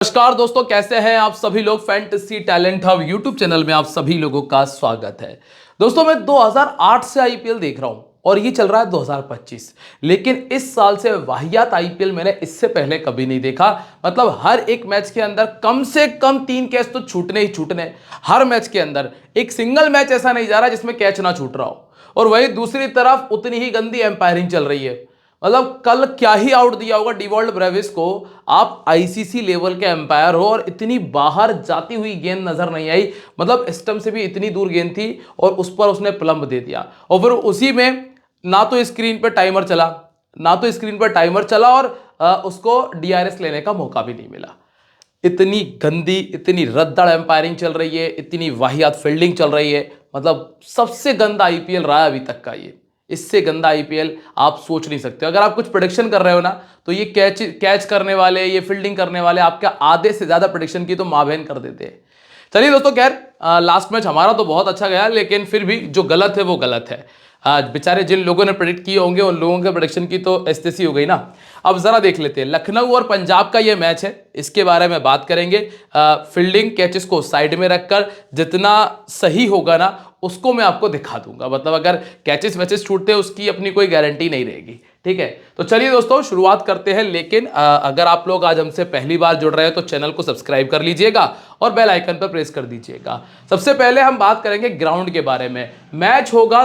नमस्कार दोस्तों, कैसे हैं आप सभी लोग। Fantasy talent hub YouTube channel में आप सभी लोगों का स्वागत है। दोस्तों मैं 2008 से आईपीएल देख रहा हूं और ये चल रहा है 2025, लेकिन इस साल से वाहियात आईपीएल मैंने इससे पहले कभी नहीं देखा। मतलब हर एक मैच के अंदर कम से कम 3 कैच तो छूटने ही छूटने। हर मैच के अंदर एक सिंगल मैच ऐसा नहीं जा रहा जिसमें कैच ना छूट रहा हो। और वहीं दूसरी तरफ उतनी ही गंदी एम्पायरिंग चल रही है। मतलब कल क्या ही आउट दिया होगा डिवॉल्ट ब्रेविस को। आप आईसीसी लेवल के एम्पायर हो और इतनी बाहर जाती हुई गेंद नजर नहीं आई। मतलब स्टंप से भी इतनी दूर गेंद थी और उस पर उसने प्लम्ब दे दिया। और फिर उसी में ना तो स्क्रीन पर टाइमर चला, और उसको डीआरएस लेने का मौका भी नहीं मिला। इतनी गंदी, इतनी रद्दड़ एम्पायरिंग चल रही है, इतनी वाहियात फील्डिंग चल रही है। मतलब सबसे गंदा आईपीएल रहा है अभी तक का ये। इससे गंदा आईपीएल आप सोच नहीं सकते। अगर आप कुछ प्रेडिक्शन कर रहे हो ना, तो ये कैच करने वाले, ये फील्डिंग करने वाले आपके आधे से ज्यादा प्रेडिक्शन की तो मां बहन कर देते हैं। चलिए दोस्तों, खैर लास्ट मैच हमारा तो बहुत अच्छा गया, लेकिन फिर भी जो गलत है वो गलत है। आज बेचारे जिन लोगों ने प्रेडिक्ट किए होंगे उन लोगों के प्रेडिक्शन की तो ऐसी हो गई ना। अब जरा देख लेते हैं, लखनऊ और पंजाब का ये मैच है, इसके बारे में बात करेंगे। फील्डिंग कैचेस को साइड में रखकर जितना सही होगा ना उसको मैं आपको दिखा दूंगा। मतलब अगर कैचेस वैचेस छूटते हैं उसकी अपनी कोई गारंटी नहीं रहेगी। ठीक है, तो चलिए दोस्तों शुरुआत करते हैं। लेकिन अगर आप लोग आज हमसे पहली बार जुड़ रहे हैं तो चैनल को सब्सक्राइब कर लीजिएगा और बेल आइकन पर प्रेस कर दीजिएगा। सबसे पहले हम बात करेंगे ग्राउंड के बारे में। मैच होगा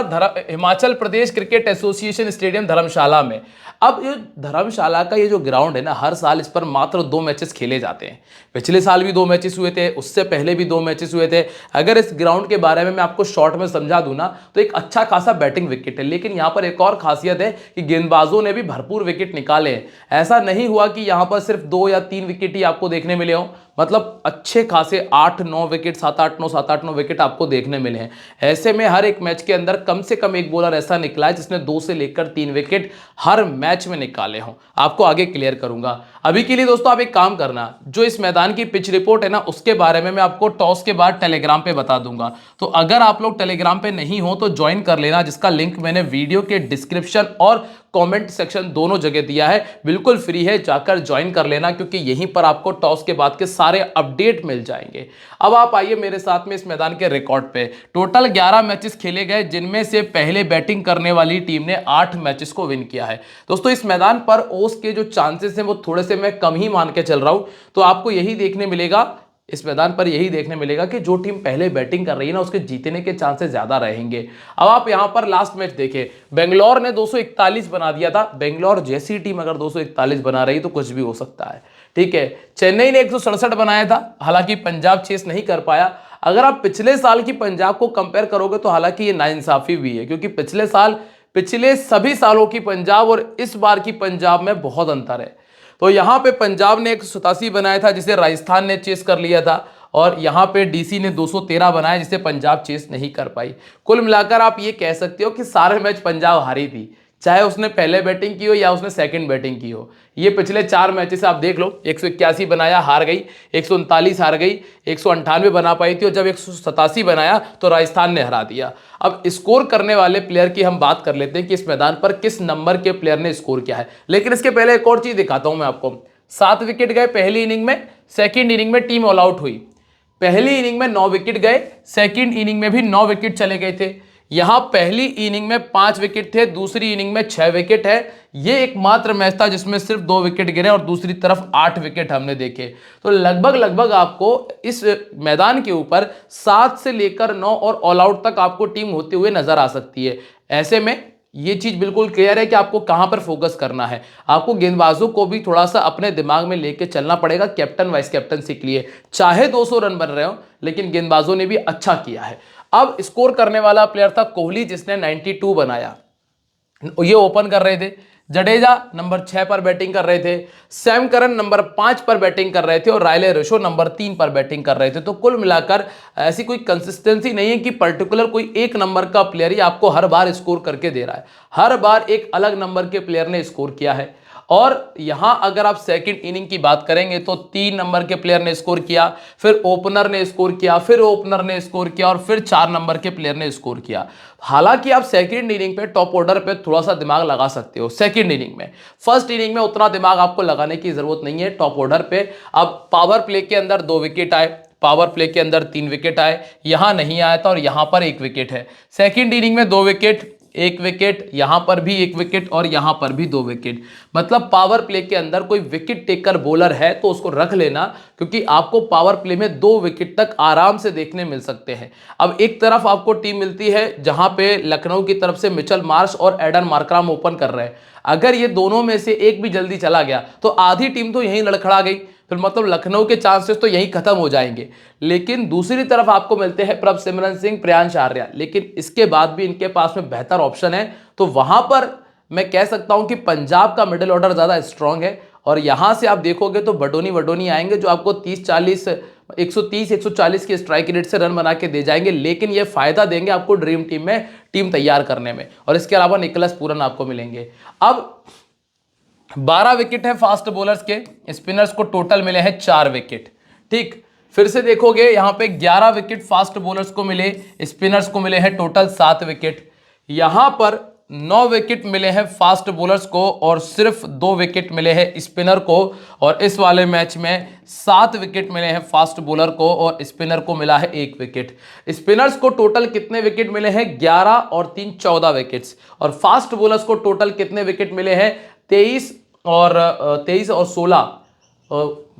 Himachal Pradesh cricket association stadium धर्मशाला में। अब ये धर्मशाला का ये जो ग्राउंड है ना, हर साल इस पर मात्र 2 मैचेस खेले जाते हैं। पिछले साल भी 2 मैचेस हुए थे, उससे पहले भी 2 मैचेस हुए थे। अगर इस ग्राउंड के बारे में मैं आपको शॉर्ट में समझा दूं ना, तो एक अच्छा खासा बैटिंग विकेट है। लेकिन यहां पर एक और खासियत है कि गेंदबाजों ने भी भरपूर विकेट निकाले हैं। ऐसा नहीं हुआ कि यहां पर सिर्फ 2 या 3 विकेट ही आपको देखने मिले हों। मतलब अच्छे खासे 8-9 विकेट, 7-8-9 विकेट आपको देखने मिले हैं। ऐसे में हर एक मैच के अंदर कम से कम एक बॉलर ऐसा निकला है जिसने 2 से लेकर 3 विकेट हर मैच में निकाले हों। आपको आगे क्लियर करूंगा। अभी के लिए दोस्तों आप एक काम करना, जो इस मैदान की पिच रिपोर्ट है ना, उसके बारे में मैं आपको टॉस के बाद टेलीग्राम पे बता दूंगा। तो अगर आप लोग टेलीग्राम पे नहीं हो तो ज्वाइन कर लेना, जिसका लिंक मैंने वीडियो के डिस्क्रिप्शन और कमेंट सेक्शन दोनों जगह दिया है। बिल्कुल फ्री है, जाकर ज्वाइन कर लेना, क्योंकि यहीं पर आपको टॉस के बाद के सारे अपडेट मिल जाएंगे। अब आप आइए मेरे साथ में इस मैदान के रिकॉर्ड पे। टोटल 11 मैचेस खेले गए, जिनमें से पहले बैटिंग करने वाली टीम ने 8 मैचेस को विन किया है। दोस्तों इस मैदान पर ओस के जो चांसेस हैं वो थोड़े से मैं कम ही मान के चल रहा हूं। तो आपको यही देखने मिलेगा, इस मैदान पर यही देखने मिलेगा कि जो टीम पहले बैटिंग कर रही है ना, उसके जीतने के चांसेस ज्यादा रहेंगे। अब आप यहां पर लास्ट मैच देखें, बेंगलोर ने 241 बना दिया था। बेंगलोर जैसी टीम अगर 241 बना रही तो कुछ भी हो सकता है। ठीक है, चेन्नई ने 167 बनाया था, हालांकि पंजाब चेस नहीं कर पाया। अगर आप पिछले साल की पंजाब को कंपेयर करोगे तो हालांकि ये नाइंसाफी भी है, क्योंकि पिछले सभी सालों की पंजाब और इस बार की पंजाब में बहुत अंतर है। तो यहां पे पंजाब ने 187 बनाया था, जिसे राजस्थान ने चेस कर लिया था, और यहां पे डीसी ने 213 बनाया, जिसे पंजाब चेस नहीं कर पाई। कुल मिलाकर आप ये कह सकते हो कि सारे मैच पंजाब हारी थी, चाहे उसने पहले बैटिंग की हो या उसने सेकंड बैटिंग की हो। ये पिछले 4 मैचेस आप देख लो, 181 बनाया हार गई, 139 हार गई, 198 बना पाई थी, और जब 187 बनाया तो राजस्थान ने हरा दिया। अब स्कोर करने वाले प्लेयर की हम बात कर लेते हैं कि इस मैदान पर किस नंबर के प्लेयर ने स्कोर किया है। लेकिन इसके पहले एक और चीज दिखाता हूं मैं आपको। 7 विकेट गए पहली इनिंग में, सेकेंड इनिंग में टीम ऑल आउट हुई। पहली इनिंग में 9 विकेट गए, सेकेंड इनिंग में भी 9 विकेट चले गए थे। यहां पहली इनिंग में 5 विकेट थे, दूसरी इनिंग में 6 विकेट है। यह एकमात्र मैच था जिसमें सिर्फ 2 विकेट गिरे और दूसरी तरफ 8 विकेट हमने देखे। तो लगभग आपको इस मैदान के ऊपर 7 से लेकर 9 और ऑल आउट तक आपको टीम होते हुए नजर आ सकती है। ऐसे में ये चीज बिल्कुल क्लियर है कि आपको कहां पर फोकस करना है। आपको गेंदबाजों को भी थोड़ा सा अपने दिमाग में लेके चलना पड़ेगा, कैप्टन वाइस कैप्टनसी के लिए। चाहे 200 रन बन रहे हो, लेकिन गेंदबाजों ने भी अच्छा किया है। अब स्कोर करने वाला प्लेयर था कोहली, जिसने 92 बनाया। ये ओपन कर रहे थे। जडेजा नंबर 6 पर बैटिंग कर रहे थे, सैम करन नंबर 5 पर बैटिंग कर रहे थे, और रायले रिशो नंबर 3 पर बैटिंग कर रहे थे। तो कुल मिलाकर ऐसी कोई कंसिस्टेंसी नहीं है कि पर्टिकुलर कोई एक नंबर का प्लेयर ही आपको हर बार स्कोर करके दे रहा है। हर बार एक अलग नंबर के प्लेयर ने स्कोर किया है। और यहां अगर आप सेकंड इनिंग की बात करेंगे तो 3 नंबर के प्लेयर ने स्कोर किया, फिर ओपनर ने स्कोर किया, फिर ओपनर ने स्कोर किया और फिर 4 नंबर के प्लेयर ने स्कोर किया। हालांकि आप सेकंड इनिंग पे टॉप ऑर्डर पे थोड़ा सा दिमाग लगा सकते हो सेकंड इनिंग में, फर्स्ट इनिंग में उतना दिमाग आपको लगाने की जरूरत नहीं है टॉप ऑर्डर पे। अब पावर प्ले के अंदर 2 विकेट आए, पावर प्ले के अंदर 3 विकेट आए, यहां नहीं आया था और यहां पर 1 विकेट है। सेकंड इनिंग में 2 विकेट, 1 विकेट, यहां पर भी 1 विकेट और यहां पर भी 2 विकेट। मतलब पावर प्ले के अंदर कोई विकेट टेकर बॉलर है तो उसको रख लेना, क्योंकि आपको पावर प्ले में 2 विकेट तक आराम से देखने मिल सकते हैं। अब एक तरफ आपको टीम मिलती है जहां पे लखनऊ की तरफ से मिचेल मार्श और एडन मार्कराम ओपन कर रहे हैं। अगर ये दोनों में से एक भी जल्दी चला गया तो आधी टीम तो यहीं लड़खड़ा गई, फिर मतलब लखनऊ के चांसेस तो यहीं खत्म हो जाएंगे। लेकिन दूसरी तरफ आपको मिलते हैं प्रभसिमरन सिंह, प्रियांश आर्या, लेकिन इसके बाद भी इनके पास में बेहतर ऑप्शन है। तो वहां पर मैं कह सकता हूं कि पंजाब का मिडिल ऑर्डर ज्यादा स्ट्रांग है। और यहां से आप देखोगे तो बडोनी आएंगे जो आपको 130 की स्ट्राइक रेट से रन बना के दे जाएंगे, लेकिन ये फायदा देंगे आपको ड्रीम टीम में टीम तैयार करने में। और इसके अलावा निकोलस पूरन आपको मिलेंगे। अब 12 विकेट है फास्ट बॉलर्स के, स्पिनर्स को टोटल मिले हैं 4 विकेट। ठीक, फिर से देखोगे यहां पे 11 विकेट फास्ट बॉलर्स को मिले, स्पिनर्स को मिले हैं टोटल 7 विकेट। यहां पर 9 विकेट मिले हैं फास्ट बॉलर्स को और सिर्फ 2 विकेट मिले हैं स्पिनर को। और इस वाले मैच में 7 विकेट मिले हैं फास्ट बॉलर को और स्पिनर को मिला है 1 विकेट। स्पिनर्स को टोटल कितने विकेट मिले हैं? 11 और 3 14 विकेट्स। और फास्ट बॉलर्स को टोटल कितने विकेट मिले हैं? 23 और 16,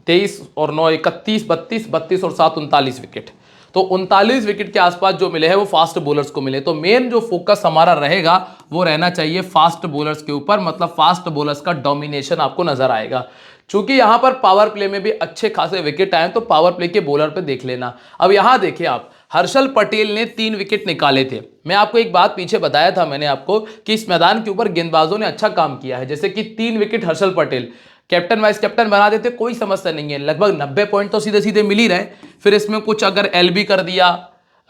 23 और 9 31, 32 और 7 39 विकेट। तो 39 विकेट के आसपास जो मिले हैं वो फास्ट बॉलर्स को मिले। तो मेन जो फोकस हमारा रहेगा वो रहना चाहिए फास्ट बॉलर्स के ऊपर, मतलब फास्ट बॉलर्स का डोमिनेशन आपको नजर आएगा। चूंकि यहां पर पावर प्ले में भी अच्छे खासे विकेट आए तो पावर प्ले के बॉलर पे देख लेना। अब यहां देखिए आप, हर्षल पटेल ने 3 विकेट निकाले थे। मैं आपको एक बात पीछे बताया था मैंने आपको कि इस मैदान के ऊपर गेंदबाजों ने अच्छा काम किया है। जैसे कि 3 wicket Harshal Patel, captain vice captain बना देते कोई समस्या नहीं है, लगभग 90 पॉइंट तो सीधे सीधे मिल ही रहे। फिर इसमें कुछ अगर एलबी कर दिया,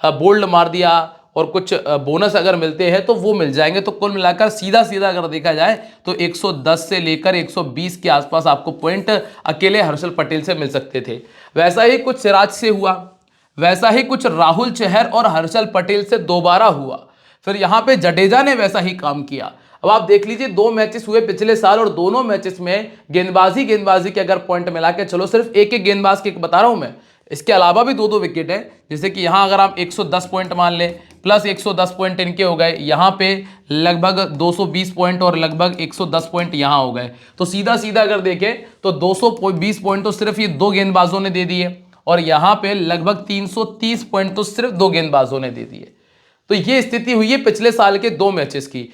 बोल्ड मार दिया और कुछ बोनस अगर मिलते हैं तो वो मिल जाएंगे। तो कुल मिलाकर सीधा सीधा अगर देखा जाए तो 110 से लेकर 120 के आसपास आपको पॉइंट अकेले हर्षल पटेल से मिल सकते थे। वैसा ही कुछ सिराज से हुआ, वैसा ही कुछ राहुल चहर और हर्षल पटेल से दोबारा हुआ। फिर यहां पे जडेजा ने वैसा ही काम किया। अब आप देख लीजिए 2 मैचेस हुए पिछले साल और दोनों मैचेस में गेंदबाजी के अगर पॉइंट मिला के चलो, सिर्फ एक गेंदबाज के बता रहा हूं मैं, इसके अलावा भी 2-2 विकेट है। जैसे कि यहां अगर आप 110 पॉइंट मान ले प्लस 110 पॉइंट इनके हो गए, यहां पे लगभग 220 पॉइंट और लगभग 110 पॉइंट यहां हो गए। तो सीधा सीधा अगर देखें तो 220 पॉइंट तो सिर्फ ये 2 गेंदबाजों ने दे दिए और यहां पे लगभग 330 पॉइंट तो सिर्फ 2 गेंदबाजों ने दे दिए। तो ये स्थिति हुई है पिछले साल के 2 मैचेस की।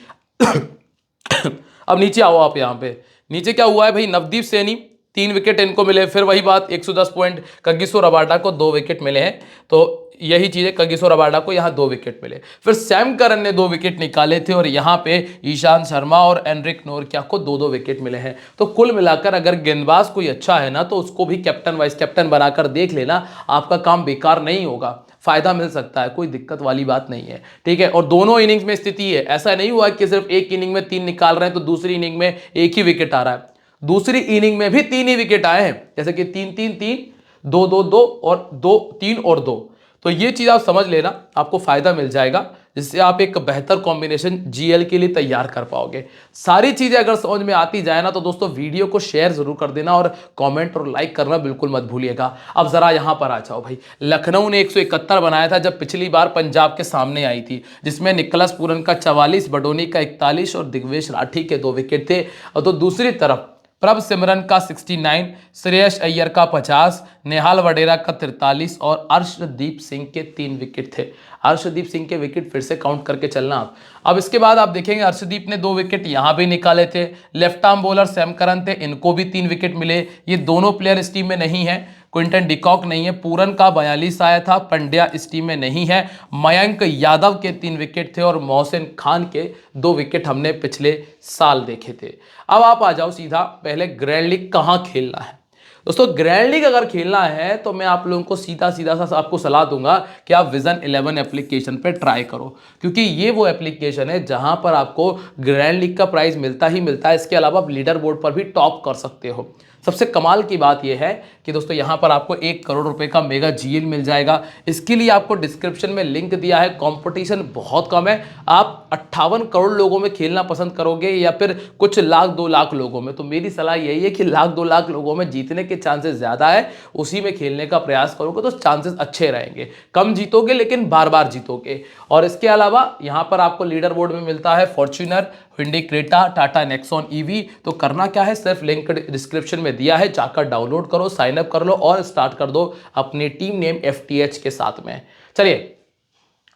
अब नीचे आओ आप, यहां पे नीचे क्या हुआ है भाई, नवदीप सैनी 3 विकेट इनको मिले। फिर वही बात 110 पॉइंट, कगिसो रबाडा को 2 विकेट मिले हैं। तो यही चीज है, कगिसो रबाडा को यहां 2 विकेट मिले। फिर सैम करन ने 2 विकेट निकाले थे और यहां पे ईशांत शर्मा और एनरिक नोरकिया को 2-2 विकेट मिले हैं। तो कुल मिलाकर अगर गेंदबाज कोई अच्छा है ना तो उसको भी कैप्टन वाइस कैप्टन बनाकर देख लेना, आपका काम बेकार नहीं होगा, फायदा मिल सकता है, कोई दिक्कत वाली बात नहीं है। ठीक है, और दोनों इनिंग्स में स्थिति है, ऐसा नहीं हुआ कि सिर्फ एक इनिंग में 3 निकाल रहे हैं तो दूसरी इनिंग में 1 ही विकेट आ रहा है। दूसरी इनिंग में भी 3 ही विकेट आए हैं, जैसे कि 3-3-3, 2-2-2 और 2-3 और 2। तो ये चीज आप समझ लेना, आपको फायदा मिल जाएगा, जिससे आप एक बेहतर कॉम्बिनेशन जीएल के लिए तैयार कर पाओगे। सारी चीजें अगर समझ में आती जाए ना तो दोस्तों वीडियो को शेयर जरूर कर देना और कमेंट और लाइक करना बिल्कुल मत भूलिएगा। अब जरा यहां पर आ जाओ भाई, लखनऊ ने 171 बनाया था जब पिछली बार पंजाब के सामने आई थी, जिसमें निकोलस पूरन का 44, बडोनी का 41 और दिग्वेश राठी के 2 विकेट थे। और तो दूसरी तरफ प्रभसिमरन का 69, श्रेयस अय्यर का 50, नेहाल वडेरा का 43 और अर्शदीप सिंह के 3 विकेट थे। अर्शदीप सिंह के विकेट फिर से काउंट करके चलना आप। अब इसके बाद आप देखेंगे अर्शदीप ने 2 विकेट यहां भी निकाले थे। Left arm bowler Sam Curran थे, इनको भी 3 विकेट मिले। ये दोनों प्लेयर इस टीम में नहीं है, क्विंटन डिकॉक नहीं है, पूरन का 42 आया था, पंड्या इस टीम में नहीं है, मयंक यादव के 3 विकेट थे और मोहसिन खान के 2 विकेट हमने पिछले साल देखे थे। अब आप आ जाओ सीधा, पहले ग्रैंड लीग कहां खेलना है। दोस्तों ग्रैंड लीग अगर खेलना है तो मैं आप लोगों को सीधा सीधा सा आपको सलाह दूंगा कि आप विजन 11 एप्लीकेशन पे ट्राई करो, क्योंकि ये वो एप्लीकेशन है जहां पर आपको ग्रैंड लीग का प्राइज मिलता ही मिलता है। इसके अलावा आप लीडर बोर्ड पर भी टॉप कर सकते हो। सबसे कमाल की बात यह है कि दोस्तों यहां पर आपको 1 करोड़ रुपए का मेगा जीएल मिल जाएगा। इसके लिए आपको डिस्क्रिप्शन में लिंक दिया है। कंपटीशन बहुत कम है। आप 58 करोड़ लोगों में खेलना पसंद करोगे या फिर कुछ लाख 2 लाख लोगों में, तो मेरी सलाह यही है कि लाख 2 लाख लोगों में जीतने के चांसेस ज्यादा है, उसी में खेलने का प्रयास करोगे तो चांसेस अच्छे रहेंगे। कम जीतोगे लेकिन बार बार जीतोगे। और इसके अलावा यहां पर आपको लीडर बोर्ड में मिलता है Fortuner, Hyundai Creta, Tata Nexon EV. तो करना क्या है, सिर्फ लिंक डिस्क्रिप्शन में दिया है, जाकर डाउनलोड करो, साइन अप कर लो और स्टार्ट कर दो अपनी टीम नेम FTH के साथ में। चलिए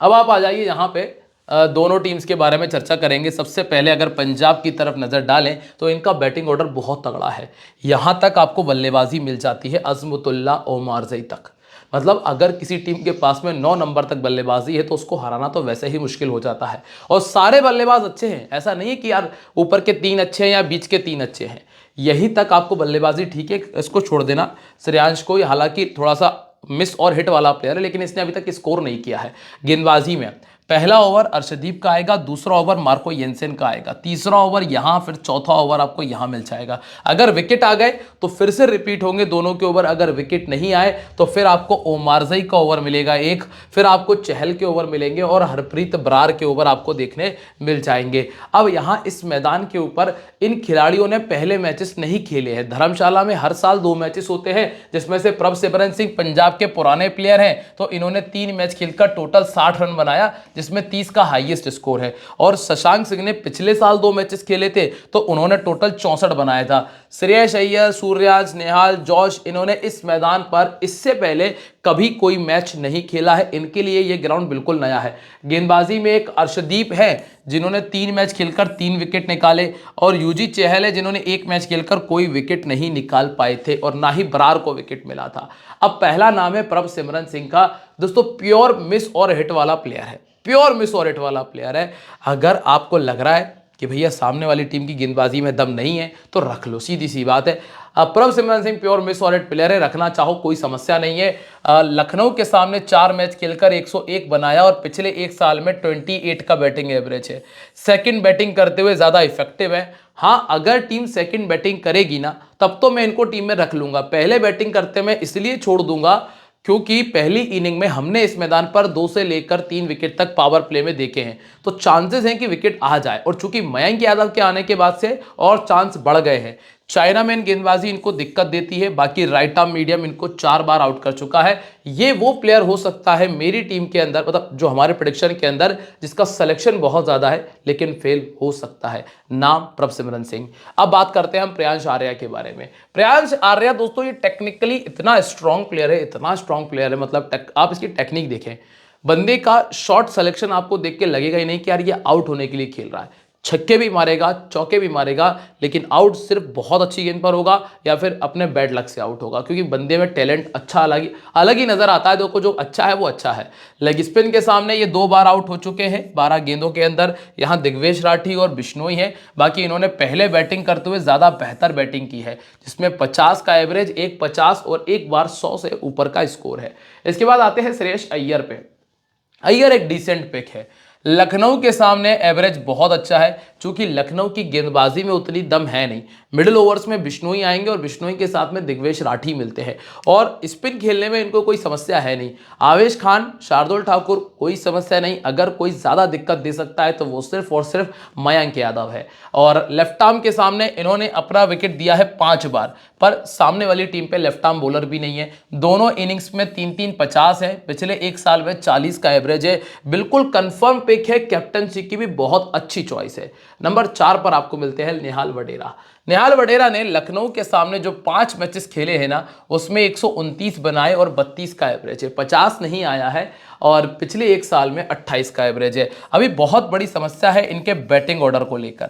अब आप आ जाइए यहाँ पे दोनों टीम्स के बारे में चर्चा करेंगे। सबसे पहले अगर पंजाब की तरफ नजर डालें तो इनका बैटिंग ऑर्डर बहुत तगड़ा है। यहां तक आपको बल्लेबाजी मिल जाती है अजमतुल्ला ओमारजई तक। मतलब अगर किसी टीम के पास में 9 नंबर तक बल्लेबाजी है तो उसको हराना तो वैसे ही मुश्किल हो जाता है। और सारे बल्लेबाज अच्छे हैं, ऐसा नहीं है कि यार ऊपर के 3 अच्छे हैं या बीच के 3 अच्छे हैं। यहीं तक आपको बल्लेबाजी ठीक है, इसको छोड़ देना श्रेयांश को। हालांकि थोड़ा सा मिस और हिट वाला प्लेयर है, लेकिन इसने अभी तक स्कोर नहीं किया है। गेंदबाजी में पहला ओवर अर्शदीप का आएगा, दूसरा ओवर मार्को येंसेन का आएगा, तीसरा ओवर यहां, फिर चौथा ओवर आपको यहां मिल जाएगा। अगर विकेट आ गए तो फिर से रिपीट होंगे दोनों के ओवर। अगर विकेट नहीं आए तो फिर आपको ओमारजई का ओवर मिलेगा एक, फिर आपको चहल के ओवर मिलेंगे और हरप्रीत बरार के ओवर आपको देखने मिल जाएंगे। अब यहां इस मैदान के ऊपर इन खिलाड़ियों ने पहले मैचेस नहीं खेले हैं। धर्मशाला में हर साल 2 मैचेस होते हैं, जिसमें से प्रभसिमरन सिंह पंजाब के पुराने प्लेयर हैं, तो इन्होंने 3 मैच खेलकर टोटल 60 रन बनाया, जिसमें 30 का हाईएस्ट स्कोर है। और शशांक सिंह ने पिछले साल 2 मैचेस खेले थे तो उन्होंने टोटल 64 बनाया था। श्रेयस अय्यर, सूर्यराज, नेहाल, जॉश, इन्होंने इस मैदान पर इससे पहले कभी कोई मैच नहीं खेला है। इनके लिए यह ग्राउंड बिल्कुल नया है। गेंदबाजी में एक अर्शदीप है जिन्होंने 3 मैच खेलकर 3 विकेट निकाले, और यूजी चहल है जिन्होंने 1 मैच खेलकर कोई विकेट नहीं निकाल पाए थे और ना ही बरार को विकेट मिला था। अब पहला नाम है प्रभसिमरन सिंह का। दोस्तों प्योर मिस और हिट वाला प्लेयर है, प्योर मिस और हिट वाला प्लेयर है। अगर आपको लग रहा है कि भैया सामने वाली टीम की गेंदबाजी में दम नहीं है तो रख लो, सीधी सी बात है। प्रभसिमरन सिंह प्योर मिस और हिट प्लेयर है, रखना चाहो कोई समस्या नहीं है। लखनऊ के सामने 4 मैच खेलकर 101 बनाया और पिछले 1 साल में 28 का बैटिंग एवरेज है। सेकंड बैटिंग करते हुए ज़्यादा इफेक्टिव है। हाँ, अगर टीम सेकंड बैटिंग करेगी ना तब तो मैं इनको टीम में रख लूंगा। पहले बैटिंग करते मैं इसलिए छोड़ दूंगा क्योंकि पहली इनिंग में हमने इस मैदान पर 2 से लेकर 3 विकेट तक पावर प्ले में देखे हैं, तो चांसेस हैं कि विकेट आ जाए। और चूंकि मयंक यादव के आने के बाद से और चांस बढ़ गए हैं। चाइना मैन गेंदबाजी इनको दिक्कत देती है, बाकी राइट आर्म मीडियम इनको 4 बार आउट कर चुका है। ये वो प्लेयर हो सकता है मेरी टीम के अंदर, मतलब जो हमारे प्रेडिक्शन के अंदर, जिसका सिलेक्शन बहुत ज्यादा है लेकिन फेल हो सकता है। नाम प्रभसिमरन सिंह। अब बात करते हैं हम प्रियांश आर्या के बारे में। प्रियांश आर्या दोस्तों ये टेक्निकली इतना स्ट्रॉन्ग प्लेयर है, इतना स्ट्रॉन्ग प्लेयर है, मतलब आप इसकी टेक्निक देखें। बंदे का शॉट सिलेक्शन आपको देख के लगेगा ही नहीं कि यार ये आउट होने के लिए खेल रहा है। छक्के भी मारेगा, चौके भी मारेगा, लेकिन आउट सिर्फ बहुत अच्छी गेंद पर होगा या फिर अपने बैड लक से आउट होगा, क्योंकि बंदे में टैलेंट अच्छा अलग ही नजर आता है। देखो जो अच्छा है वो अच्छा है। लेग स्पिन के सामने ये 2 बार आउट हो चुके हैं 12 गेंदों के अंदर। यहाँ दिग्वेश राठी और बिश्नोई है। बाकी इन्होंने पहले बैटिंग करते हुए ज्यादा बेहतर बैटिंग की है, जिसमें 50 का एवरेज, एक 50 और एक बार 100 से ऊपर का स्कोर है। इसके बाद आते हैं श्रेयस अय्यर पे। अय्यर एक डिसेंट पिक है। लखनऊ के सामने एवरेज बहुत अच्छा है, क्योंकि लखनऊ की गेंदबाजी में उतनी दम है नहीं। मिडिल ओवर्स में बिश्नोई आएंगे और बिश्नोई के साथ में दिग्वेश राठी मिलते हैं, और स्पिन खेलने में इनको कोई समस्या है नहीं। आवेश खान, शार्दुल ठाकुर कोई समस्या नहीं। अगर कोई ज़्यादा दिक्कत दे सकता है तो वो सिर्फ और सिर्फ मयंक यादव है। और लेफ्ट आर्म के सामने इन्होंने अपना विकेट दिया है 5 बार, पर सामने वाली टीम पे लेफ्ट आर्म बॉलर भी नहीं है। दोनों इनिंग्स में 3-3 50 है। पिछले 1 साल में 40 का एवरेज है। बिल्कुल कंफर्म पिक है, कैप्टनसी की भी बहुत अच्छी चॉइस है। नंबर 4 पर आपको मिलते हैं निहाल वडेरा। निहाल वडेरा ने लखनऊ के सामने जो 5 मैचेस खेले हैं ना, उसमें 129 बनाए और 32 का एवरेज है। 50 नहीं आया है, और पिछले 1 साल में 28 का एवरेज है। अभी बहुत बड़ी समस्या है इनके बैटिंग ऑर्डर को लेकर।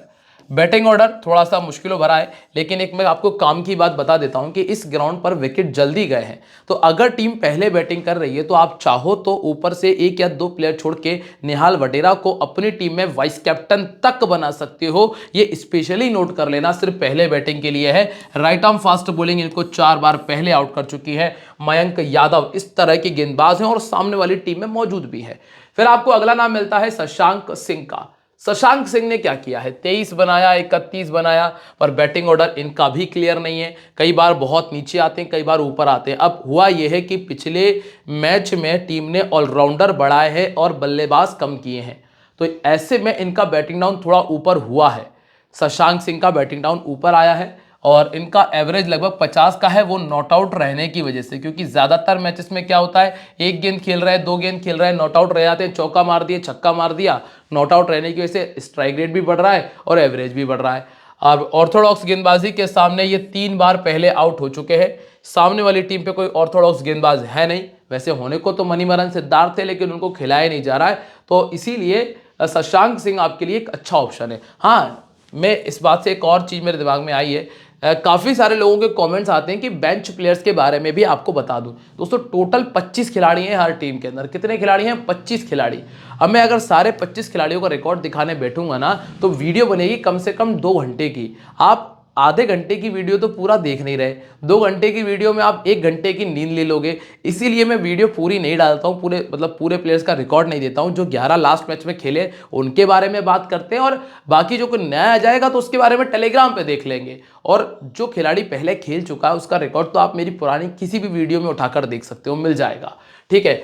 बैटिंग ऑर्डर थोड़ा सा मुश्किलों भरा है, लेकिन एक मैं आपको काम की बात बता देता हूं कि इस ग्राउंड पर विकेट जल्दी गए हैं, तो अगर टीम पहले बैटिंग कर रही है तो आप चाहो तो ऊपर से एक या दो प्लेयर छोड़ के निहाल वडेरा को अपनी टीम में वाइस कैप्टन तक बना सकते हो। ये स्पेशली नोट कर लेना, सिर्फ पहले बैटिंग के लिए है। राइट आर्म फास्ट बॉलिंग इनको 4 बार पहले आउट कर चुकी है। मयंक यादव इस तरह के गेंदबाज हैं और सामने वाली टीम में मौजूद भी है। फिर आपको अगला नाम मिलता है शशांक सिंह का। शशांक सिंह ने क्या किया है, 23 बनाया, 31 बनाया, पर बैटिंग ऑर्डर इनका भी क्लियर नहीं है। कई बार बहुत नीचे आते हैं, कई बार ऊपर आते हैं। अब हुआ यह है कि पिछले मैच में टीम ने ऑलराउंडर बढ़ाए हैं और बल्लेबाज कम किए हैं, तो ऐसे में इनका बैटिंग डाउन थोड़ा ऊपर हुआ है। शशांक सिंह का बैटिंग डाउन ऊपर आया है और इनका एवरेज लगभग 50 का है, वो नॉट आउट रहने की वजह से, क्योंकि ज्यादातर मैचेस में क्या होता है, एक गेंद खेल रहा है, दो गेंद खेल रहा है, नॉट आउट रह जाते हैं, चौका मार दिया, छक्का मार दिया, नॉट आउट रहने की वजह से स्ट्राइक रेट भी बढ़ रहा है और एवरेज भी बढ़ रहा है। अब ऑर्थोडॉक्स गेंदबाजी के सामने ये 3 बार पहले आउट हो चुके हैं। सामने वाली टीम पे कोई ऑर्थोडॉक्स गेंदबाज है नहीं, वैसे होने को तो मणिमरन सिद्धार्थ थे, लेकिन उनको खिलाया नहीं जा रहा है, तो इसीलिए शशांक सिंह आपके लिए एक अच्छा ऑप्शन है। हाँ, मैं इस बात से एक और चीज़ मेरे दिमाग में आई है, काफ़ी सारे लोगों के कमेंट्स आते हैं कि बेंच प्लेयर्स के बारे में भी आपको बता दूं। दोस्तों टोटल 25 खिलाड़ी हैं हर टीम के अंदर। कितने खिलाड़ी हैं? 25 खिलाड़ी। अब मैं अगर सारे 25 खिलाड़ियों का रिकॉर्ड दिखाने बैठूंगा ना, तो वीडियो बनेगी कम से कम 2 घंटे की। आप आधे घंटे की वीडियो तो पूरा देख नहीं रहे, 2 घंटे की वीडियो में आप 1 घंटे की नींद ले लोगे। इसीलिए मैं वीडियो पूरी नहीं डालता हूँ, पूरे प्लेयर्स का रिकॉर्ड नहीं देता हूँ। जो 11 लास्ट मैच में खेले उनके बारे में बात करते हैं, और बाकी जो कोई नया आ जाएगा तो उसके बारे में टेलीग्राम पे देख लेंगे। और जो खिलाड़ी पहले खेल चुका है उसका रिकॉर्ड तो आप मेरी पुरानी किसी भी वीडियो में उठाकर देख सकते हो, मिल जाएगा। ठीक है,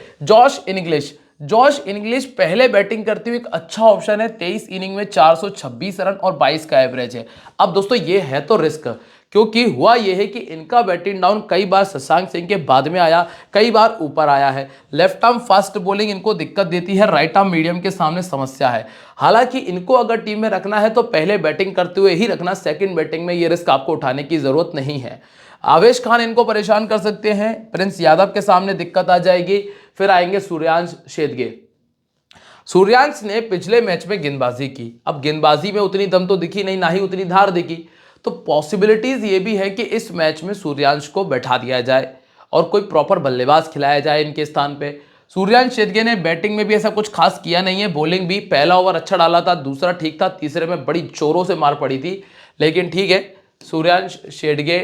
जॉश इंग्लिश पहले बैटिंग करते हुए एक अच्छा ऑप्शन है। 23 इनिंग में 426 रन और 22 का एवरेज है। अब दोस्तों ये है तो रिस्क, क्योंकि हुआ यह है कि इनका बैटिंग डाउन कई बार शशांक सिंह के बाद में आया, कई बार ऊपर आया है। लेफ्ट आर्म फास्ट बॉलिंग इनको दिक्कत देती है, राइट आर्म मीडियम के सामने समस्या है। हालांकि इनको अगर टीम में रखना है तो पहले बैटिंग करते हुए ही रखना, सेकंड बैटिंग में ये रिस्क आपको उठाने की जरूरत नहीं है। आवेश खान इनको परेशान कर सकते हैं, प्रिंस यादव के सामने दिक्कत आ जाएगी। फिर आएंगे सूर्यांश शेदगे। सूर्यांश ने पिछले मैच में गेंदबाजी की, अब गेंदबाजी में उतनी दम तो दिखी नहीं, ना ही उतनी धार दिखी, तो पॉसिबिलिटीज ये भी है कि इस मैच में सूर्यांश को बैठा दिया जाए और कोई प्रॉपर बल्लेबाज खिलाया जाए इनके स्थान पे। सूर्यांश शेदगे ने बैटिंग में भी ऐसा कुछ खास किया नहीं है, बॉलिंग भी पहला ओवर अच्छा डाला था, दूसरा ठीक था, तीसरे में बड़ी जोरों से मार पड़ी थी। लेकिन ठीक है, सूर्यांश शेदगे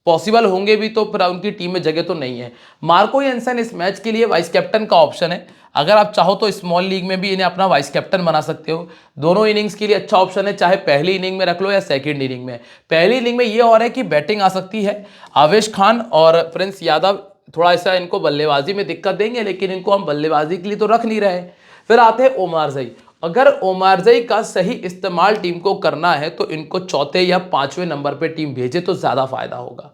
पॉसिबल होंगे भी तो फिर उनकी टीम में जगह तो नहीं है। मार्को येंसन इस मैच के लिए वाइस कैप्टन का ऑप्शन है, अगर आप चाहो तो स्मॉल लीग में भी इन्हें अपना वाइस कैप्टन बना सकते हो। दोनों इनिंग्स के लिए अच्छा ऑप्शन है, चाहे पहली इनिंग में रख लो या सेकंड इनिंग में। पहली इनिंग में ये और है कि बैटिंग आ सकती है, आवेश खान और प्रिंस यादव थोड़ा सा इनको बल्लेबाजी में दिक्कत देंगे, लेकिन इनको हम बल्लेबाजी के लिए तो रख नहीं रहे। फिर आते हैं ओमारजई। अगर ओमारजई का सही इस्तेमाल टीम को करना है तो इनको चौथे या 5वें नंबर पे टीम भेजे तो ज्यादा फायदा होगा।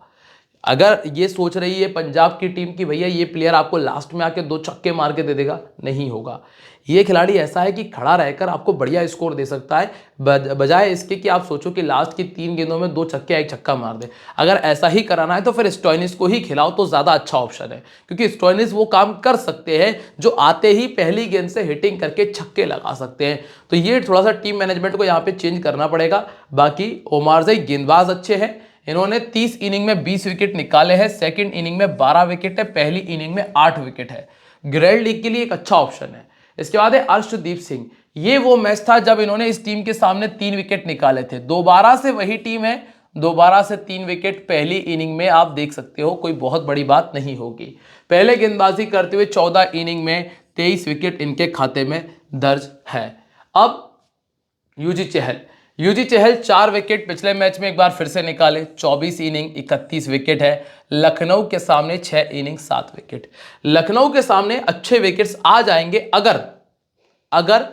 अगर ये सोच रही है पंजाब की टीम की भैया ये प्लेयर आपको लास्ट में आके 2 छक्के मार के दे देगा, नहीं होगा। ये खिलाड़ी ऐसा है कि खड़ा रहकर आपको बढ़िया स्कोर दे सकता है, बजाय इसके कि आप सोचो कि लास्ट की 3 गेंदों में 2 छक्के 1 छक्का मार दे। अगर ऐसा ही कराना है तो फिर स्टोइनिस को ही खिलाओ तो ज़्यादा अच्छा ऑप्शन है, क्योंकि स्टोइनिस वो काम कर सकते हैं जो आते ही पहली गेंद से हिटिंग करके छक्के लगा सकते हैं। तो ये थोड़ा सा टीम मैनेजमेंट को यहाँ पे चेंज करना पड़ेगा। बाकी ओमारजई गेंदबाज अच्छे हैं, इन्होंने 30 इनिंग में 20 विकेट निकाले हैं, सेकंड इनिंग में 12 विकेट है, पहली इनिंग में 8 विकेट है। ग्रैंड लीग के लिए एक अच्छा ऑप्शन है। इसके बाद है अर्शदीप सिंह। ये वो मैच था जब इन्होंने इस टीम के सामने 3 विकेट निकाले थे। दोबारा से वही टीम है, दोबारा से 3 विकेट पहली इनिंग में, आप देख सकते हो कोई बहुत बड़ी बात नहीं होगी। पहले गेंदबाजी करते हुए 14 इनिंग में 23 विकेट इनके खाते में दर्ज है। अब यूजी चहल 4 विकेट पिछले मैच में एक बार फिर से निकाले, 24 इनिंग 31 विकेट है। लखनऊ के सामने 6 इनिंग 7 विकेट। लखनऊ के सामने अच्छे विकेट्स आ जाएंगे अगर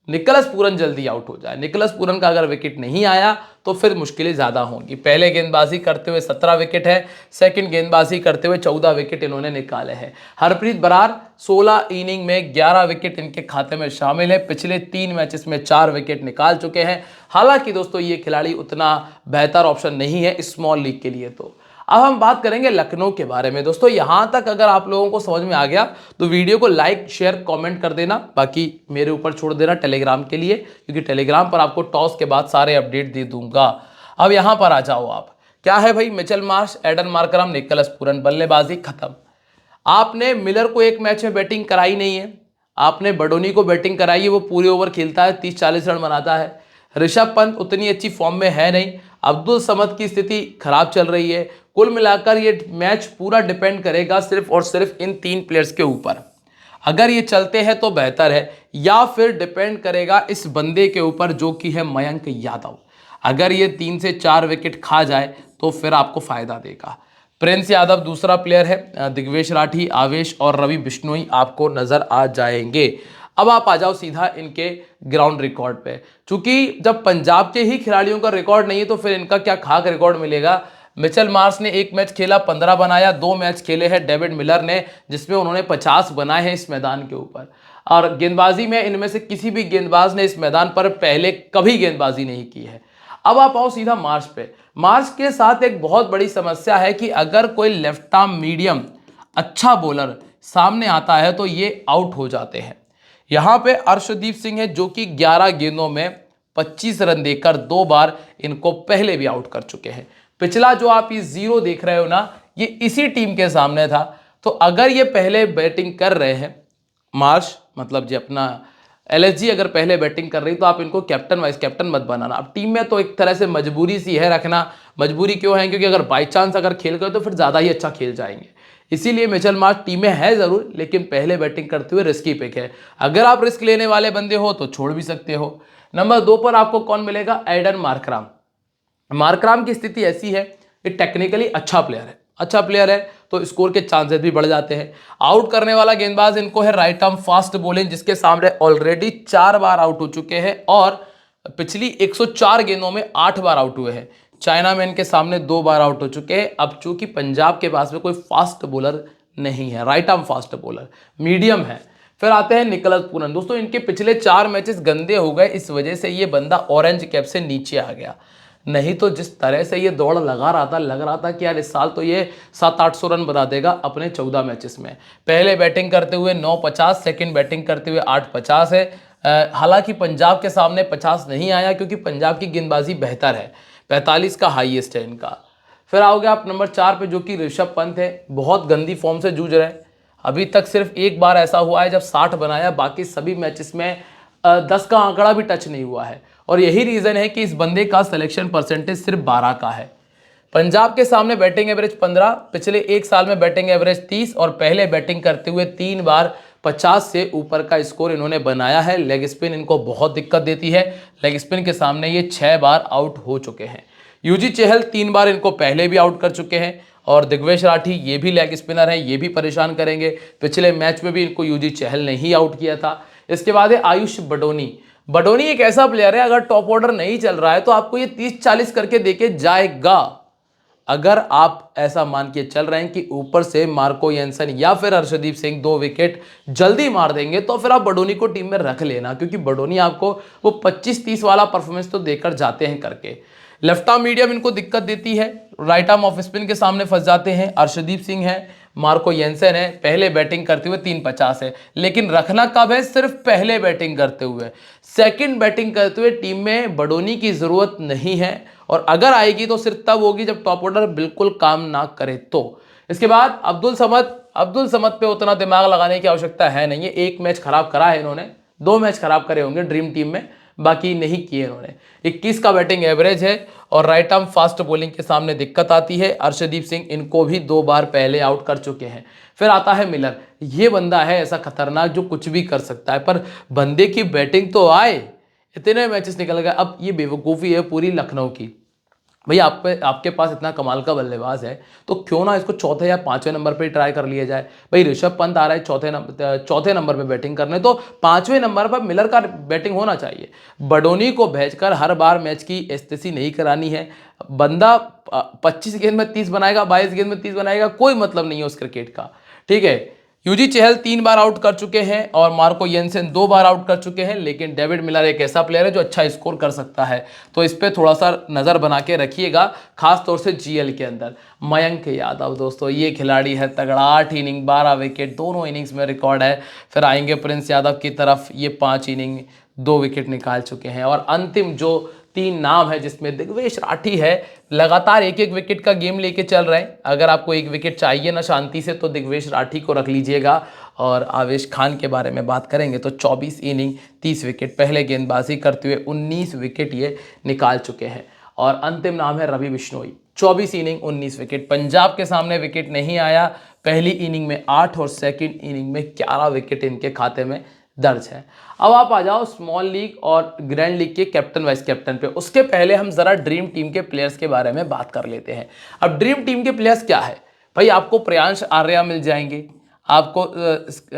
निकोलस पूरन जल्दी आउट हो जाए। निकोलस पूरन का अगर विकेट नहीं आया तो फिर मुश्किलें ज़्यादा होंगी। पहले गेंदबाजी करते हुए 17 विकेट है, सेकंड गेंदबाजी करते हुए 14 विकेट इन्होंने निकाले हैं। हरप्रीत बरार 16 इनिंग में 11 विकेट इनके खाते में शामिल है, पिछले 3 मैचेस में 4 विकेट निकाल चुके हैं। हालांकि दोस्तों ये खिलाड़ी उतना बेहतर ऑप्शन नहीं है स्मॉल लीग के लिए। तो अब हम बात करेंगे लखनऊ के बारे में। दोस्तों यहां तक अगर आप लोगों को समझ में आ गया तो वीडियो को लाइक शेयर कमेंट कर देना, बाकी मेरे ऊपर छोड़ देना टेलीग्राम के लिए, क्योंकि टेलीग्राम पर आपको टॉस के बाद सारे अपडेट दे दूंगा। अब यहां पर आ जाओ आप, क्या है भाई, Mitchell Marsh, Aiden Markram, Nicholas Pooran, बल्लेबाजी खत्म। आपने मिलर को एक मैच में बैटिंग कराई नहीं है, आपने बडोनी को बैटिंग कराई है, वो पूरे ओवर खेलता है, 30-40 रन बनाता है। ऋषभ पंत उतनी अच्छी फॉर्म में है नहीं, अब्दुल समद की स्थिति खराब चल रही है। कुल मिलाकर ये मैच पूरा डिपेंड करेगा सिर्फ और सिर्फ इन 3 प्लेयर्स के ऊपर। अगर ये चलते हैं तो बेहतर है, या फिर डिपेंड करेगा इस बंदे के ऊपर जो कि है मयंक यादव। अगर ये 3 से 4 विकेट खा जाए तो फिर आपको फायदा देगा। प्रिंस यादव दूसरा प्लेयर है, दिग्वेश राठी, आवेश और रवि बिश्नोई आपको नजर आ जाएंगे। अब आप आ जाओ सीधा इनके ग्राउंड रिकॉर्ड पे। चूंकि जब पंजाब के ही खिलाड़ियों का रिकॉर्ड नहीं है तो फिर इनका क्या खाक रिकॉर्ड मिलेगा। मिचेल मार्श ने एक मैच खेला 15 बनाया, 2 मैच खेले हैं डेविड मिलर ने जिसमें उन्होंने 50 बनाए हैं इस मैदान के ऊपर। और गेंदबाजी में इनमें से किसी भी गेंदबाज ने इस मैदान पर पहले कभी गेंदबाजी नहीं की है। अब आप आओ सीधा मार्श पे। मार्श के साथ एक बहुत बड़ी समस्या है कि अगर कोई लेफ्ट आर्म मीडियम अच्छा बॉलर सामने आता है तो ये आउट हो जाते हैं। यहां पे अर्शदीप सिंह है जो कि 11 गेंदों में 25 रन देकर 2 बार इनको पहले भी आउट कर चुके हैं। पिछला जो आप ये 0 देख रहे हो ना, ये इसी टीम के सामने था। तो अगर ये पहले बैटिंग कर रहे हैं मार्श, मतलब जी अपना एलएसजी अगर पहले बैटिंग कर रही तो आप इनको कैप्टन वाइस कैप्टन मत बनाना। अब टीम में तो एक तरह से मजबूरी सी है रखना। मजबूरी क्यों है, क्योंकि अगर बाई चांस अगर खेल गए तो फिर ज़्यादा ही अच्छा खेल जाएंगे। इसीलिए मिचेल मार्श टीम में है ज़रूर, लेकिन पहले बैटिंग करते हुए रिस्की पिक है। अगर आप रिस्क लेने वाले बंदे हो तो छोड़ भी सकते हो। नंबर 2 पर आपको कौन मिलेगा, एडन मार्कराम। मार्कराम की स्थिति ऐसी है, ये टेक्निकली अच्छा प्लेयर है तो स्कोर के चांसेस भी बढ़ जाते हैं। आउट करने वाला गेंदबाज इनको है राइट आर्म फास्ट बॉलिंग, जिसके सामने ऑलरेडी 4 बार आउट हो चुके हैं और पिछली 104 गेंदों में 8 बार आउट हुए हैं। चाइना में इनके सामने 2 बार आउट हो चुके हैं। अब चूंकि पंजाब के पास में कोई फास्ट बॉलर नहीं है, right arm fast bowler medium है। फिर आते हैं निकोलस पूरन। दोस्तों इनके पिछले 4 मैचेस गंदे हो गए, इस वजह से ये बंदा ऑरेंज कैप से नीचे आ गया। नहीं तो जिस तरह से ये दौड़ लगा रहा था, लग रहा था कि यार इस साल तो ये 700-800 रन बना देगा अपने 14 मैचेस में। पहले बैटिंग करते हुए 950, सेकंड बैटिंग करते हुए 850 है। हालांकि पंजाब के सामने 50 नहीं आया क्योंकि पंजाब की गेंदबाजी बेहतर है, 45 का हाईएस्ट है इनका। फिर आओगे आप नंबर 4 पे जो कि ऋषभ पंत है, बहुत गंदी फॉर्म से जूझ रहे हैं। अभी तक सिर्फ एक बार ऐसा हुआ है जब 60 बनाया, बाकी सभी मैचेस में 10 का आंकड़ा भी टच नहीं हुआ है। और यही रीज़न है कि इस बंदे का सिलेक्शन परसेंटेज सिर्फ 12 का है। पंजाब के सामने बैटिंग एवरेज 15, पिछले एक साल में बैटिंग एवरेज 30 और पहले बैटिंग करते हुए 3 बार 50 से ऊपर का स्कोर इन्होंने बनाया है। लेग स्पिन इनको बहुत दिक्कत देती है, लेग स्पिन के सामने ये 6 बार आउट हो चुके हैं। युजी चहल 3 बार इनको पहले भी आउट कर चुके हैं और दिग्वेश राठी ये भी लेग स्पिनर है, ये भी परेशान करेंगे। पिछले मैच में भी इनको युजी चहल ने ही आउट किया था। इसके बाद है आयुष बडोनी। बडोनी एक ऐसा प्लेयर है, अगर टॉप ऑर्डर नहीं चल रहा है तो आपको ये 30-40 करके देके जाएगा। अगर आप ऐसा मान के चल रहे हैं कि ऊपर से मार्को येंसन या फिर अर्शदीप सिंह 2 विकेट जल्दी मार देंगे तो फिर आप बडोनी को टीम में रख लेना, क्योंकि बडोनी आपको वो 25-30 वाला परफॉर्मेंस तो देकर जाते हैं करके। लेफ्ट आर्म मीडियम इनको दिक्कत देती है, राइट आर्म ऑफ स्पिन के सामने फंस जाते हैं। अर्शदीप सिंह है, मार्को येंसन है, पहले बैटिंग करते हुए 350 है, लेकिन रखना कब है, सिर्फ पहले बैटिंग करते हुए। सेकंड बैटिंग करते हुए टीम में बडोनी की जरूरत नहीं है, और अगर आएगी तो सिर्फ तब होगी जब टॉप ऑर्डर बिल्कुल काम ना करे तो। इसके बाद अब्दुल समद पे उतना दिमाग लगाने की आवश्यकता है नहीं है। एक मैच खराब करा है इन्होंने, 2 मैच खराब करे होंगे ड्रीम टीम में, बाकी नहीं किए इन्होंने। 21 का बैटिंग एवरेज है और राइट आर्म फास्ट बॉलिंग के सामने दिक्कत आती है। अर्शदीप सिंह इनको भी 2 बार पहले आउट कर चुके हैं। फिर आता है मिलर, ये बंदा है ऐसा खतरनाक जो कुछ भी कर सकता है, पर बंदे की बैटिंग तो आए। इतने मैचेस निकल गए। अब ये बेवकूफ़ी है पूरी लखनऊ की, भाई आपके पास इतना कमाल का बल्लेबाज है तो क्यों ना इसको चौथे या 5वें नंबर पे ट्राई कर लिया जाए। भाई ऋषभ पंत आ रहा है चौथे नंबर पे बैटिंग करने, तो 5वें नंबर पर मिलर का बैटिंग होना चाहिए। बडोनी को भेजकर हर बार मैच की स्थिति नहीं करानी है। बंदा 25 गेंद में 30 बनाएगा, 22 गेंद में 30 बनाएगा, कोई मतलब नहीं है उस क्रिकेट का, ठीक है। यूजी चहल 3 बार आउट कर चुके हैं और मार्को येंसन 2 बार आउट कर चुके हैं, लेकिन डेविड मिलर एक ऐसा प्लेयर है जो अच्छा स्कोर कर सकता है, तो इस पे थोड़ा सा नज़र बना के रखिएगा, खास तौर से जीएल के अंदर। मयंक यादव दोस्तों, ये खिलाड़ी है तगड़ा, 8 इनिंग 12 विकेट, दोनों इनिंग्स में रिकॉर्ड है। फिर आएंगे प्रिंस यादव की तरफ, ये 5 इनिंग 2 विकेट निकाल चुके हैं। और अंतिम जो 3 नाम है जिसमें दिग्वेश राठी है, लगातार एक एक विकेट का गेम लेके चल रहे हैं। अगर आपको एक विकेट चाहिए ना शांति से, तो दिग्वेश राठी को रख लीजिएगा। और आवेश खान के बारे में बात करेंगे तो 24 इनिंग 30 विकेट, पहले गेंदबाजी करते हुए 19 विकेट ये निकाल चुके हैं। और अंतिम नाम है रवि बिश्नोई, 24 इनिंग 19 विकेट, पंजाब के सामने विकेट नहीं आया, पहली इनिंग में 8 और सेकंड इनिंग में 11 विकेट इनके खाते में दर्ज है। अब आप आ जाओ स्मॉल लीग और ग्रैंड लीग के कैप्टन वाइस कैप्टन पे। उसके पहले हम जरा ड्रीम टीम के प्लेयर्स के बारे में बात कर लेते हैं। अब ड्रीम टीम के प्लेयर्स क्या है भाई, आपको प्रियांश आर्या मिल जाएंगे, आपको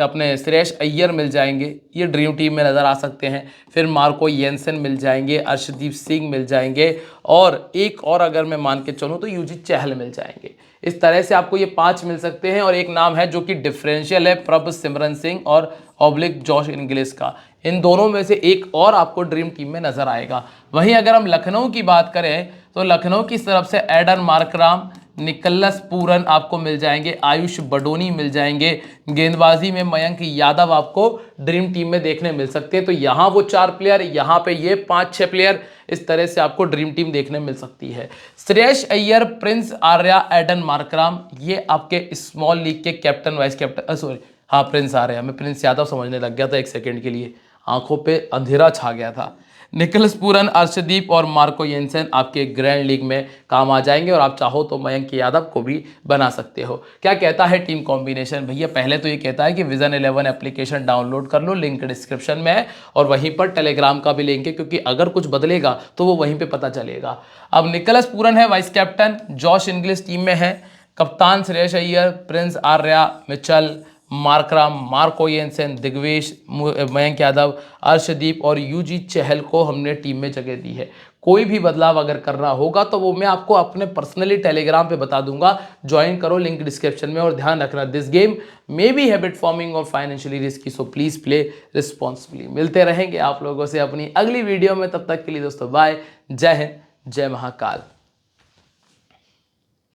अपने श्रेयस अय्यर मिल जाएंगे, ये ड्रीम टीम में नज़र आ सकते हैं। फिर मार्को येंसन मिल जाएंगे, अर्शदीप सिंह मिल जाएंगे, और एक और अगर मैं मान के चलूँ तो यूजी चहल मिल जाएंगे। इस तरह से आपको ये 5 मिल सकते हैं। और एक नाम है जो कि डिफरेंशियल है, प्रभ सिमरन सिंह और ऑब्लिक जॉश इंग्लिश का, इन दोनों में से एक और आपको ड्रीम टीम में नजर आएगा। वहीं अगर हम लखनऊ की बात करें तो लखनऊ की तरफ से एडन मार्कराम, निकलस पूरन आपको मिल जाएंगे, आयुष बडोनी मिल जाएंगे, गेंदबाजी में मयंक यादव आपको ड्रीम टीम में देखने मिल सकते हैं। तो यहाँ वो 4 प्लेयर, यहाँ पे ये 5-6 प्लेयर, इस तरह से आपको ड्रीम टीम देखने मिल सकती है। Shreyas Iyer, Prince Arya, Aiden Markram, ये आपके स्मॉल लीग के कैप्टन वाइस कैप्टन, सॉरी हाँ प्रिंस आर्या, मैं प्रिंस यादव समझने लग गया था एक सेकंड के लिए, आंखों पे अंधेरा छा गया था। निकलस पूरन, अर्शदीप और मार्को येंसन आपके ग्रैंड लीग में काम आ जाएंगे। और आप चाहो तो मयंक यादव को भी बना सकते हो। क्या कहता है टीम कॉम्बिनेशन भैया, पहले तो ये कहता है कि विजन 11 एप्लीकेशन डाउनलोड कर लो, लिंक डिस्क्रिप्शन में है, और वहीं पर टेलीग्राम का भी लिंक है, क्योंकि अगर कुछ बदलेगा तो वो वहीं पर पता चलेगा। अब निकलस पूरन है vice captain, Josh Inglis team में है, कप्तान Shreyas Iyer, Prince Arya, Mitchell Markram, Marco Jansen, Digvesh, Mayank Yadav, Arshdeep और यूजी चहल को हमने टीम में जगह दी है। कोई भी बदलाव अगर करना होगा तो वो मैं आपको अपने पर्सनली टेलीग्राम पे बता दूंगा, ज्वाइन करो, लिंक डिस्क्रिप्शन में। और ध्यान रखना, this game may be habit forming और financially risky, so please play responsibly. मिलते रहेंगे आप लोगों से अपनी अगली वीडियो में, तब तक के लिए दोस्तों बाय, जय हिंद, जय महाकाल।